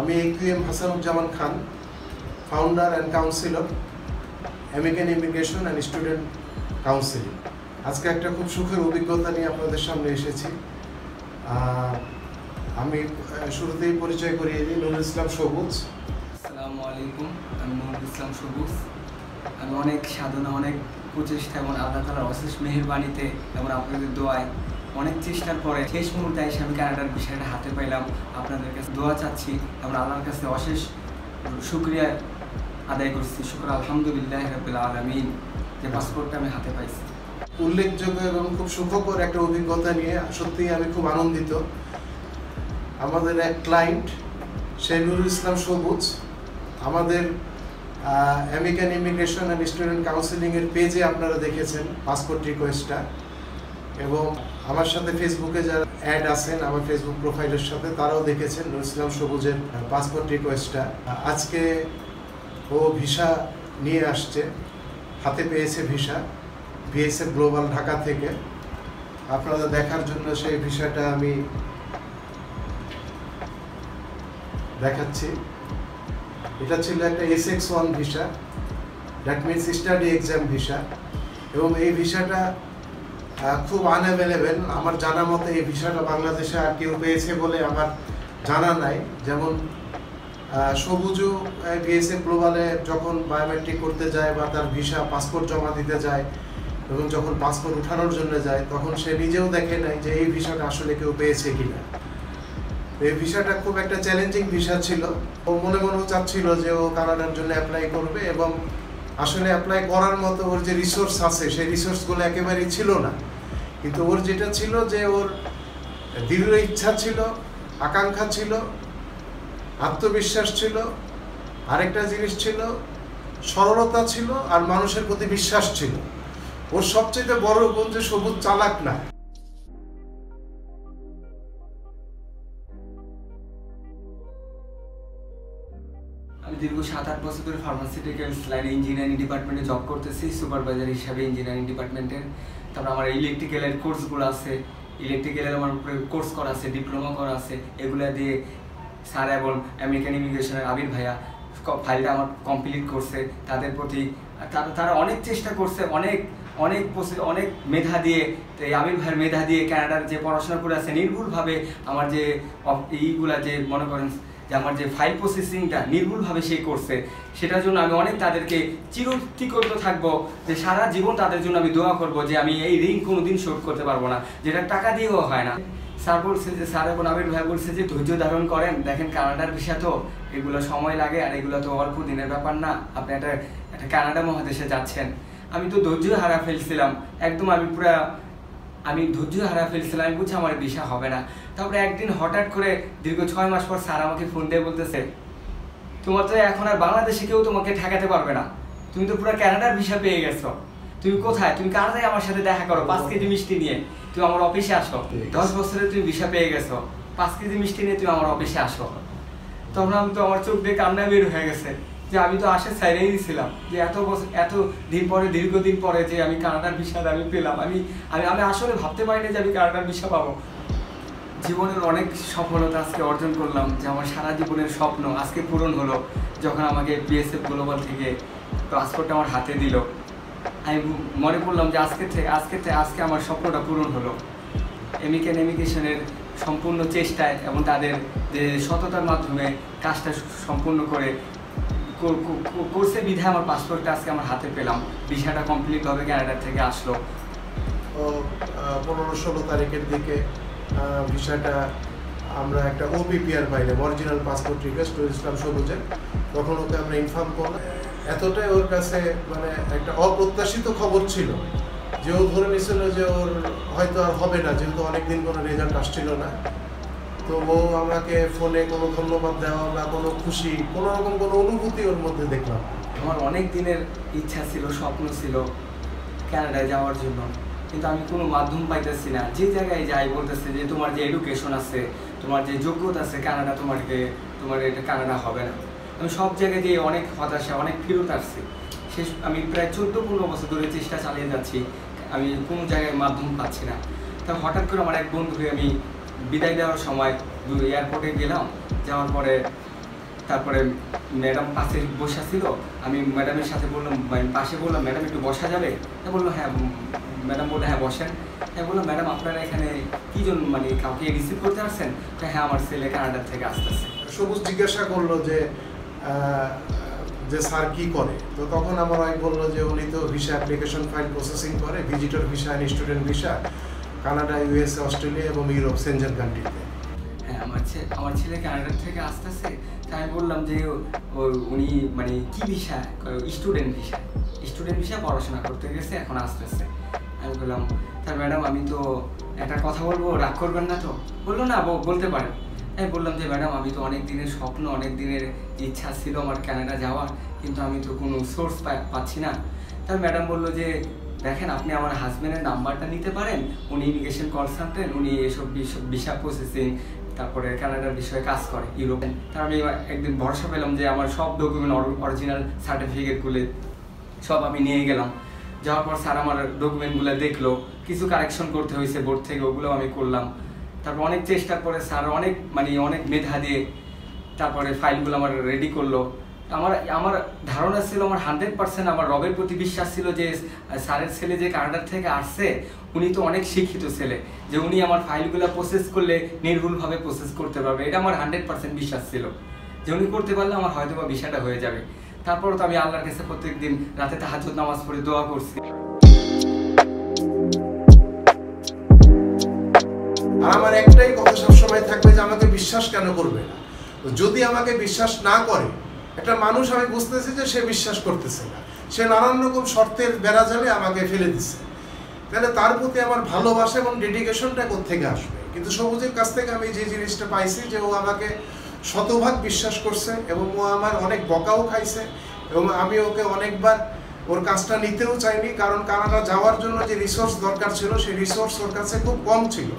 আমি AQM Hasanuzzaman Khan, founder and councillor American immigration and student counselling. আজকে একটা খুব সুখের অভিজ্ঞতা নিয়ে আপনাদের সামনে এসেছি। আমি শুরুতেই পরিচয় করিয়ে দিই, নুরুল ইসলাম সবুজ। আসসালামু আলাইকুম, আমি নুরুল ইসলাম সবুজ। আমি অনেক সাধনা, অনেক প্রচেষ্টা এবং আল্লাহ তাআলার অশেষ মেহেরবানিতে এবং আপনাদের দোয়ায় অনেক চেষ্টার পরে শেষ মুহূর্তে এসে আমি কানাডার বিষয়টা হাতে পাইলাম। আপনাদের কাছে দোয়া চাচ্ছি এবং আল্লাহর কাছে অশেষ শুকরিয়া আদায় করছি। শুকর আলহামদুলিল্লাহ রাব্বিল আলামিন যে পাসপোর্টটা আমি হাতে পাইছি। উল্লেখযোগ্য এবং খুব সুখকর একটা অভিজ্ঞতা নিয়ে সত্যিই আমি খুব আনন্দিত। আমাদের এক ক্লায়েন্ট সে নুরুল ইসলাম সবুজ আমাদের আমেরিকান ইমিগ্রেশন অ্যান্ড স্টুডেন্ট কাউন্সিলিংয়ের পেজে আপনারা দেখেছেন পাসপোর্ট রিকোয়েস্টটা, এবং আমার সাথে ফেসবুকে যারা অ্যাড আছেন আমার ফেসবুক প্রোফাইলের সাথে তারাও দেখেছেন নুরুল ইসলাম সবুজের পাসপোর্ট রিকোয়েস্টটা। আজকে ও ভিসা নিয়ে আসছে, হাতে পেয়েছে ভিসা BSF গ্লোবাল ঢাকা থেকে। আপনারা দেখার জন্য সেই ভিসাটা আমি দেখাচ্ছি। এটা ছিল একটা SX1 visa, that means study exam visa, এবং এই ভিসাটা খুব আনঅ্যাভেলেবেল। আমার জানা মতে এই ভিসাটা বাংলাদেশে আর কেউ পেয়েছে বলে আমার জানা নাই। যেমন সবুজও BSF গ্লোবালে যখন বায়োমেট্রিক করতে যায় বা তার ভিসা পাসপোর্ট জমা দিতে যায় এবং যখন পাসপোর্ট উঠানোর জন্য যায় তখন সে নিজেও দেখে নাই যে এই ভিসাটা আসলে কেউ পেয়েছে কিনা। এই ভিসাটা খুব একটা চ্যালেঞ্জিং ভিসা ছিল। ও মনে মনেও চাচ্ছিল যে ও কানাডার জন্য অ্যাপ্লাই করবে, এবং আসলে অ্যাপ্লাই করার মতো ওর যে রিসোর্স আছে সেই রিসোর্সগুলো একেবারেই ছিল না। কিন্তু ওর যেটা ছিল যে ওর দৃঢ় ইচ্ছা ছিল, আকাঙ্ক্ষা ছিল, আত্মবিশ্বাস ছিল, আরেকটা জিনিস ছিল সরলতা ছিল, আর মানুষের প্রতি বিশ্বাস ছিল। ওর সবচেয়ে বড় গুণ যে সবুজ চালাক না। আমি দীর্ঘ 7-8 বছর ধরে ফার্মাসিউটিক্যালস লাইনে ইঞ্জিনিয়ারিং ডিপার্টমেন্টে জব করতেছি, সুপারভাইজার হিসাবে ইঞ্জিনিয়ারিং ডিপার্টমেন্টের। তারপর আমার ইলেকট্রিক্যালের কোর্সগুলো আছে, ইলেকট্রিক্যালের আমার কোর্স করা আছে, ডিপ্লোমা করা আছে। এগুলো দিয়ে স্যার এবং আমেরিকান ইমিগ্রেশনের আবির ভাইয়া ফাইলটা আমার কমপ্লিট করছে। তাদের প্রতি তারা অনেক চেষ্টা করছে, অনেক মেধা দিয়ে, এই আবির ভাইয়ের মেধা দিয়ে কানাডার যে পড়াশোনা করে আছে নির্ভুলভাবে আমার যে এইগুলা যে মনে করেন যে আমার যে ফাইল প্রসেসিংটা নির্ভুলভাবে সে করছে, সেটার জন্য আমি অনেক তাদেরকে চিরকৃতজ্ঞ থাকবো। যে সারা জীবন তাদের জন্য আমি দোয়া করব যে আমি এই ঋণ কোনোদিন শোধ করতে পারবো না, যেটা টাকা দিয়েও হয় না। স্যার বলছে যে স্যার এবং আবির ভাই বলছে যে ধৈর্য ধারণ করেন, দেখেন কানাডার ভিসা তো এগুলো সময় লাগে, আর এগুলো তো অল্প দিনের ব্যাপার না। আপনি একটা কানাডা মহাদেশে যাচ্ছেন। আমি তো ধৈর্য হারা ফেলছিলাম একদম, আমি ধৈর্য হারা ফেলছিলাম। আমি বুঝছি আমার ভিসা হবে না। তারপরে একদিন হঠাৎ করে দীর্ঘ 6 মাস পর স্যার আমাকে ফোন দিয়ে বলতেছে, তোমার তো এখন আর বাংলাদেশে কেউ তোমাকে ঠেকাতে পারবে না, তুমি তো পুরো কানাডার ভিসা পেয়ে গেছো। তুমি কোথায়? তুমি কানাডায় আমার সাথে দেখা করো, 5 কেজি মিষ্টি নিয়ে তুমি আমার অফিসে আসো। 10 বছরে তুমি ভিসা পেয়ে গেছো, 5 কেজি মিষ্টি নিয়ে তুমি আমার অফিসে আসো। তখন আমি তো আমার চোখ দিয়ে কান্না বের হয়ে গেছে যে আমি তো আশা ছাইড়েই দিয়েছিলাম যে এত দিন পরে, দীর্ঘদিন পরে যে আমি কানাডার ভিসাটা আমি পেলাম। আমি আসলে ভাবতে পারিনি যে আমি কানাডার ভিসা পাবো। জীবনের অনেক সফলতা আজকে অর্জন করলাম, যে আমার সারা জীবনের স্বপ্ন আজকে পূরণ হলো যখন আমাকে BSF গ্লোবাল থেকে পাসপোর্টটা আমার হাতে দিল। আমি মনে করলাম যে আজকে আমার স্বপ্নটা পূরণ হলো। আমেরিকান ইমিগ্রেশনের সম্পূর্ণ চেষ্টায় এবং তাদের যে সততার মাধ্যমে কাজটা সম্পূর্ণ করছে বিধায় আমার পাসপোর্টটা আজকে আমার হাতে পেলাম। ভিসাটা কমপ্লিটভাবে কানাডা থেকে আসলো। 15-16 তারিখের দিকে ভিসাটা আমরা একটা OPPR পাইলাম, original passport request, Nurul Islam সবুজের। তখন ওকে আমরা ইনফর্ম করলাম। এতটাই ওর কাছে মানে একটা অপ্রত্যাশিত খবর ছিল যে ও ধরে নিয়েছিল যে ওর হয়তো আর হবে না, যেহেতু অনেকদিন কোনো রেজাল্ট আসছিল না। তো ও আমাকে ফোনে কোনো ধন্যবাদ দেওয়া বা কোনো খুশি, কোনো রকম কোনো অনুভূতি ওর মধ্যে দেখলাম। আমার অনেক দিনের ইচ্ছা ছিল, স্বপ্ন ছিল কানাডায় যাওয়ার জন্য, কিন্তু আমি কোনো মাধ্যম পাইতেছি না। যে জায়গায় যাই বলতেছে যে তোমার যে এডুকেশন আছে, তোমার যে যোগ্যতা আছে, তোমার এটা কানাডা হবে না। আমি সব জায়গায় গিয়ে অনেক হতাশা, অনেক ফেরত আসছি। আমি প্রায় 14-15 বছর ধরে চেষ্টা চালিয়ে যাচ্ছি, আমি কোনো জায়গায় মাধ্যম পাচ্ছি না। তা হঠাৎ করে আমার এক বন্ধুকে আমি বিদায় দেওয়ার সময় এয়ারপোর্টে গেলাম, যাওয়ার পরে তারপরে ম্যাডাম পাশে বসা ছিল, আমি ম্যাডামের সাথে বললাম, পাশে বললাম ম্যাডাম একটু বসা যাবে? হ্যাঁ বললো হ্যাঁ। ম্যাডাম বললো হ্যাঁ বসেন। হ্যাঁ বললো ম্যাডাম আপনারা এখানে কী জন্য মানে কাউকে রিসিভ করতে আসছেন? হ্যাঁ আমার ছেলে কানাডা থেকে আসতেছে। সবুজ জিজ্ঞাসা করলো যে স্যার কি করে, তো তখন আমার ওয়াইফ বললো যে উনি তো ভিসা অ্যাপ্লিকেশন ফাইল প্রসেসিং করে, visitor visa and student visa Canada, USA, Australia এবং ইউরোপ সেনজেন কান্ট্রিতে। হ্যাঁ আমার ছেলে কানাডা থেকে আসতেছে। তাই আমি বললাম যে উনি মানে কি ভিসা? স্টুডেন্ট ভিসা পড়াশোনা করতে গেছে, এখন আসতেছে। আমি বললাম তার ম্যাডাম আমি তো একটা কথা বলবো, রাগ করবেন না তো? বললো না বলতে পারেন। আমি বললাম যে ম্যাডাম আমি তো অনেক দিনের স্বপ্ন, অনেক দিনের ইচ্ছা ছিল আমার কানাডা যাওয়ার, কিন্তু আমি তো কোনো সোর্স পাচ্ছি না। তার ম্যাডাম বললো যে দেখেন আপনি আমার হাজব্যান্ডের নাম্বারটা নিতে পারেন, উনি ইমিগ্রেশন কনসালটেন্ট, উনি এসব ভিসা প্রসেসিং তারপরে কানাডার বিষয়ে কাজ করে ইউরোপে। তার আমি একদিন ভরসা পেলাম যে আমার সব ডকুমেন্ট অরিজিনাল সার্টিফিকেটগুলো সব আমি নিয়ে গেলাম। যাওয়ার পর স্যার আমার ডকুমেন্টগুলো দেখলো, কিছু কারেকশন করতে হয়েছে বোর্ড থেকে, ওগুলো আমি করলাম। তারপর অনেক চেষ্টার পরে স্যার অনেক মেধা দিয়ে তারপরে ফাইলগুলো আমার রেডি করলো। আমার ধারণা ছিল, আমার 100% আমার রবের প্রতি বিশ্বাস ছিল যে স্যারের ছেলে যে কানাডার থেকে আসছে উনি তো অনেক শিক্ষিত ছেলে, যে উনি আমার ফাইলগুলো প্রসেস করলে নির্ভুলভাবে প্রসেস করতে পারবে। এটা আমার 100% বিশ্বাস ছিল যে উনি করতে পারলে আমার হয়তো বা বিষয়টা হয়ে যাবে। তারপর তো আমি আল্লাহর কাছে প্রত্যেকদিন রাতে তাহাজ্জুদ নামাজ পড়ে দোয়া করছি। আর আমার একটাই কথা সবসময় থাকবে যে আমাকে বিশ্বাস কেন করবে না? যদি আমাকে বিশ্বাস না করে একটা মানুষ, আমি বুঝতেছি যে সে বিশ্বাস করতেছে না, সে নানান রকম শর্তের বেড়াজালে আমাকে ফেলে দিচ্ছে, তাহলে তার প্রতি আমার ভালোবাসা এবং ডেডিকেশনটা কোত্থেকে আসবে? কিন্তু সবুজের কাছ থেকে আমি যে জিনিসটা পাইছি যে ও আমাকে শতভাগ বিশ্বাস করছে এবং ও আমার অনেক বকাও খাইছে, এবং আমি ওকে অনেকবার ওর কাজটা নিতেও চাইনি, কারণ কানাডা যাওয়ার জন্য যে রিসোর্স দরকার ছিল সেই রিসোর্স ওর কাছে খুব কম ছিল,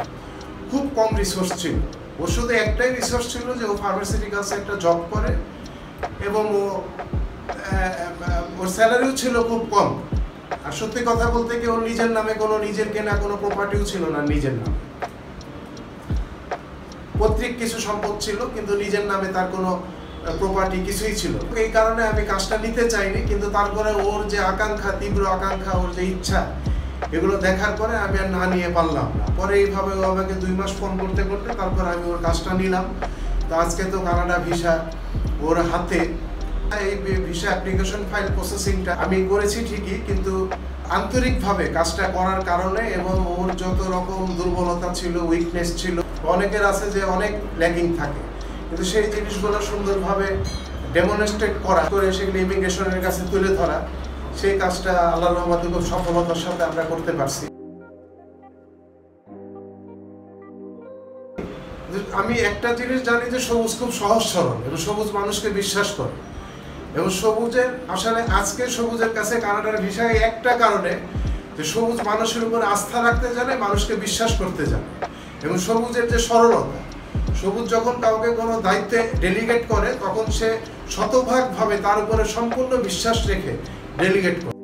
খুব কম রিসোর্স ছিল। ওর শুধু একটাই রিসোর্স ছিল যে ও ফার্মাসিউটিক্যালসে একটা জব করে এবং ওর স্যালারিও ছিল খুব কম। আর সত্যি কথা বলতে কি ওর নিজের নামে নিজের কেনা কোনো প্রপার্টিও ছিল না, নিজের নামে পৈতৃক কিছু সম্পদ ছিল কিন্তু নিজের নামে তার কোনো প্রপার্টি কিছুই ছিল। এই কারণে আমি কাজটা নিতে চাইনি, কিন্তু তারপরে ওর যে আকাঙ্ক্ষা, তীব্র আকাঙ্ক্ষা, ওর যে ইচ্ছা, এগুলো দেখার পরে আমি আর না নিয়ে পারলাম না। পরে এইভাবে ও আমাকে 2 মাস ফোন করতে করতে তারপর আমি ওর কাজটা নিলাম। তো আজকে তো কানাডা ভিসা ওর হাতে। এই ভিসা অ্যাপ্লিকেশন ফাইল প্রসেসিংটা আমি করেছি ঠিকই, কিন্তু আন্তরিকভাবে কাজটা করার কারণে এবং ওর যত রকম দুর্বলতা ছিল, উইকনেস ছিল, অনেকের আছে যে অনেক ল্যাকিং থাকে, কিন্তু সেই জিনিসগুলো সুন্দরভাবে ডেমনস্ট্রেট করা করে সেগুলো ইমিগ্রেশনের কাছে তুলে ধরা, সেই কাজটা আল্লাহর রহমতে খুব সফলতার সাথে আমরা করতে পারছি। আমি একটা জিনিস জানি যে সবুজ খুব সহজ সরল এবং সবুজ মানুষকে বিশ্বাস করে, এবং সবুজের আসলে আজকে সবুজের কাছে কানাডার ভিসায় একটা কারণে যে সবুজ মানুষের উপর আস্থা রাখতে জানে, মানুষকে বিশ্বাস করতে জানে, এবং সবুজের যে সরলতা, সবুজ যখন কাউকে কোনো দায়িত্বে ডেলিগেট করে তখন সে শতভাগভাবে তার উপরে সম্পূর্ণ বিশ্বাস রেখে ডেলিগেট করে।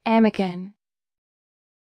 Amican.